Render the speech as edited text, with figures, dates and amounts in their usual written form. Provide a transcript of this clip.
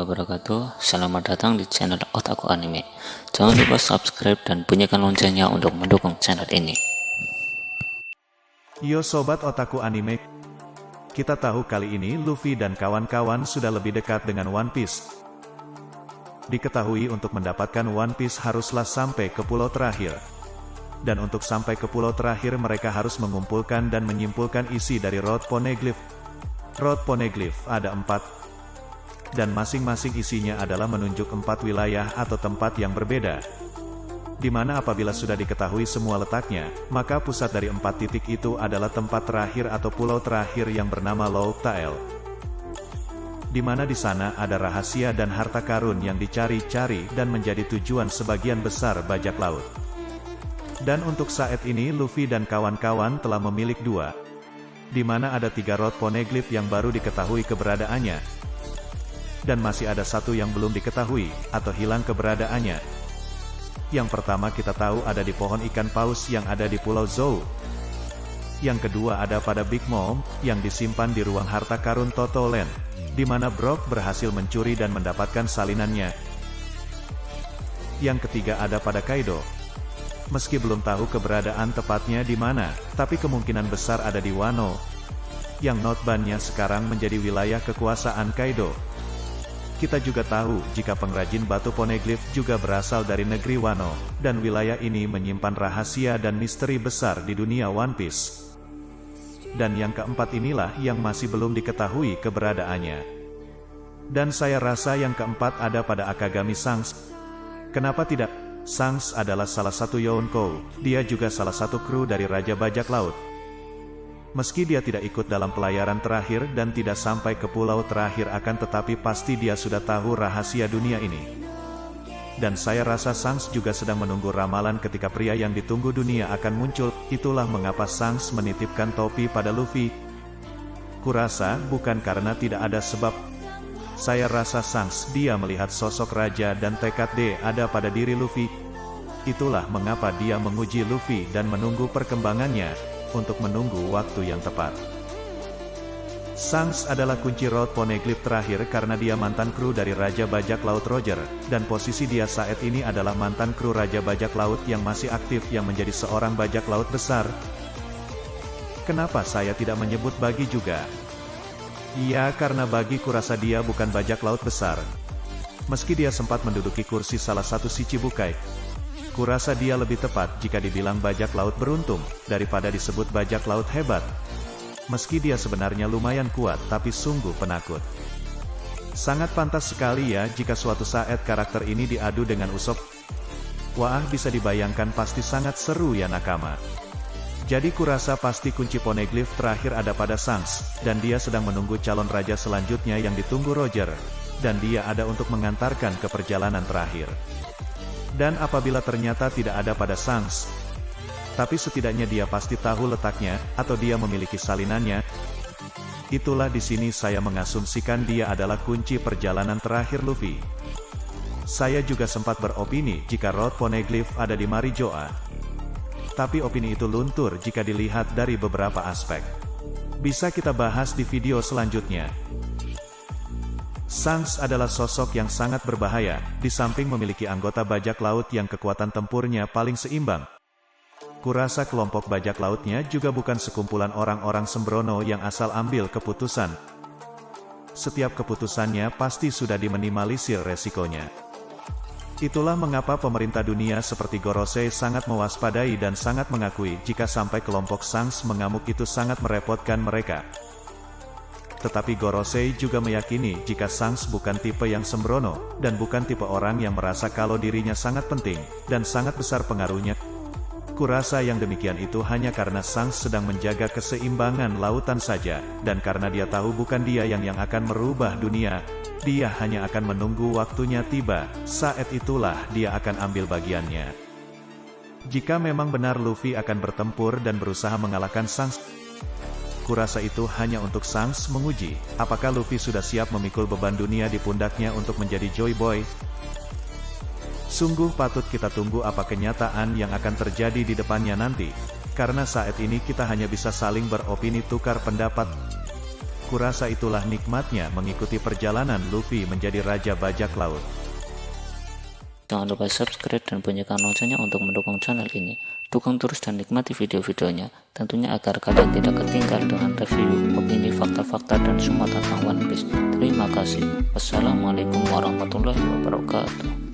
wabarakatuh. Selamat datang di channel Otaku Anime. Jangan lupa subscribe dan bunyikan loncengnya untuk mendukung channel ini. Yo sobat Otaku Anime, kita tahu kali ini Luffy dan kawan-kawan sudah lebih dekat dengan One Piece. Diketahui untuk mendapatkan One Piece haruslah sampai ke pulau terakhir. Dan untuk sampai ke pulau terakhir mereka harus mengumpulkan dan menyimpulkan isi dari Road Poneglyph. Road Poneglyph ada 4. Dan masing-masing isinya adalah menunjuk 4 wilayah atau tempat yang berbeda. Di mana apabila sudah diketahui semua letaknya, maka pusat dari 4 titik itu adalah tempat terakhir atau pulau terakhir yang bernama Laut Tael. Di mana di sana ada rahasia dan harta karun yang dicari-cari dan menjadi tujuan sebagian besar bajak laut. Dan untuk saat ini Luffy dan kawan-kawan telah memiliki 2. Di mana ada 3 Road Poneglyph yang baru diketahui keberadaannya. Dan masih ada 1 yang belum diketahui, atau hilang keberadaannya. Yang pertama kita tahu ada di pohon ikan paus yang ada di Pulau Zou. Yang kedua ada pada Big Mom, yang disimpan di ruang harta karun Toto Land, di mana Brock berhasil mencuri dan mendapatkan salinannya. Yang ketiga ada pada Kaido. Meski belum tahu keberadaan tepatnya di mana, tapi kemungkinan besar ada di Wano, yang notabene sekarang menjadi wilayah kekuasaan Kaido. Kita juga tahu jika pengrajin batu poneglyph juga berasal dari negeri Wano, dan wilayah ini menyimpan rahasia dan misteri besar di dunia One Piece. Dan yang keempat inilah yang masih belum diketahui keberadaannya. Dan saya rasa yang keempat ada pada Akagami Shanks. Kenapa tidak? Shanks adalah salah satu Yonkou, dia juga salah satu kru dari Raja Bajak Laut. Meski dia tidak ikut dalam pelayaran terakhir dan tidak sampai ke pulau terakhir akan tetapi pasti dia sudah tahu rahasia dunia ini. Dan saya rasa Shanks juga sedang menunggu ramalan ketika pria yang ditunggu dunia akan muncul, itulah mengapa Shanks menitipkan topi pada Luffy. Kurasa bukan karena tidak ada sebab. Saya rasa Shanks dia melihat sosok raja dan tekad D ada pada diri Luffy. Itulah mengapa dia menguji Luffy dan menunggu perkembangannya, untuk menunggu waktu yang tepat. Shanks adalah kunci Road Poneglyph terakhir karena dia mantan kru dari Raja Bajak Laut Roger, dan posisi dia saat ini adalah mantan kru Raja Bajak Laut yang masih aktif yang menjadi seorang bajak laut besar. Kenapa saya tidak menyebut Bagi juga? Iya, karena Bagi kurasa dia bukan bajak laut besar. Meski dia sempat menduduki kursi salah satu Shichibukai, kurasa dia lebih tepat jika dibilang bajak laut beruntung, daripada disebut bajak laut hebat. Meski dia sebenarnya lumayan kuat tapi sungguh penakut. Sangat pantas sekali ya jika suatu saat karakter ini diadu dengan Usopp. Wah, bisa dibayangkan pasti sangat seru ya nakama. Jadi kurasa pasti kunci Poneglyph terakhir ada pada Shanks, dan dia sedang menunggu calon raja selanjutnya yang ditunggu Roger. Dan dia ada untuk mengantarkan ke perjalanan terakhir. Dan apabila ternyata tidak ada pada Shanks, tapi setidaknya dia pasti tahu letaknya, atau dia memiliki salinannya. Itulah di sini saya mengasumsikan dia adalah kunci perjalanan terakhir Luffy. Saya juga sempat beropini jika Road Poneglyph ada di Marijoa. Tapi opini itu luntur jika dilihat dari beberapa aspek. Bisa kita bahas di video selanjutnya. Shanks adalah sosok yang sangat berbahaya, di samping memiliki anggota bajak laut yang kekuatan tempurnya paling seimbang. Kurasa kelompok bajak lautnya juga bukan sekumpulan orang-orang sembrono yang asal ambil keputusan. Setiap keputusannya pasti sudah diminimalisir resikonya. Itulah mengapa pemerintah dunia seperti Gorosei sangat mewaspadai dan sangat mengakui jika sampai kelompok Shanks mengamuk itu sangat merepotkan mereka. Tetapi Gorosei juga meyakini jika Shanks bukan tipe yang sembrono, dan bukan tipe orang yang merasa kalau dirinya sangat penting, dan sangat besar pengaruhnya. Kurasa yang demikian itu hanya karena Shanks sedang menjaga keseimbangan lautan saja, dan karena dia tahu bukan dia yang akan merubah dunia, dia hanya akan menunggu waktunya tiba, saat itulah dia akan ambil bagiannya. Jika memang benar Luffy akan bertempur dan berusaha mengalahkan Shanks, kurasa itu hanya untuk Shanks menguji, apakah Luffy sudah siap memikul beban dunia di pundaknya untuk menjadi Joy Boy. Sungguh patut kita tunggu apa kenyataan yang akan terjadi di depannya nanti, karena saat ini kita hanya bisa saling beropini tukar pendapat. Kurasa itulah nikmatnya mengikuti perjalanan Luffy menjadi Raja Bajak Laut. Jangan lupa subscribe dan bunyikan loncengnya untuk mendukung channel ini. Dukung terus dan nikmati video-videonya, tentunya agar kalian tidak ketinggalan dengan review, opini, fakta-fakta, dan semua tentang One Piece. Terima kasih. Wassalamualaikum warahmatullahi wabarakatuh.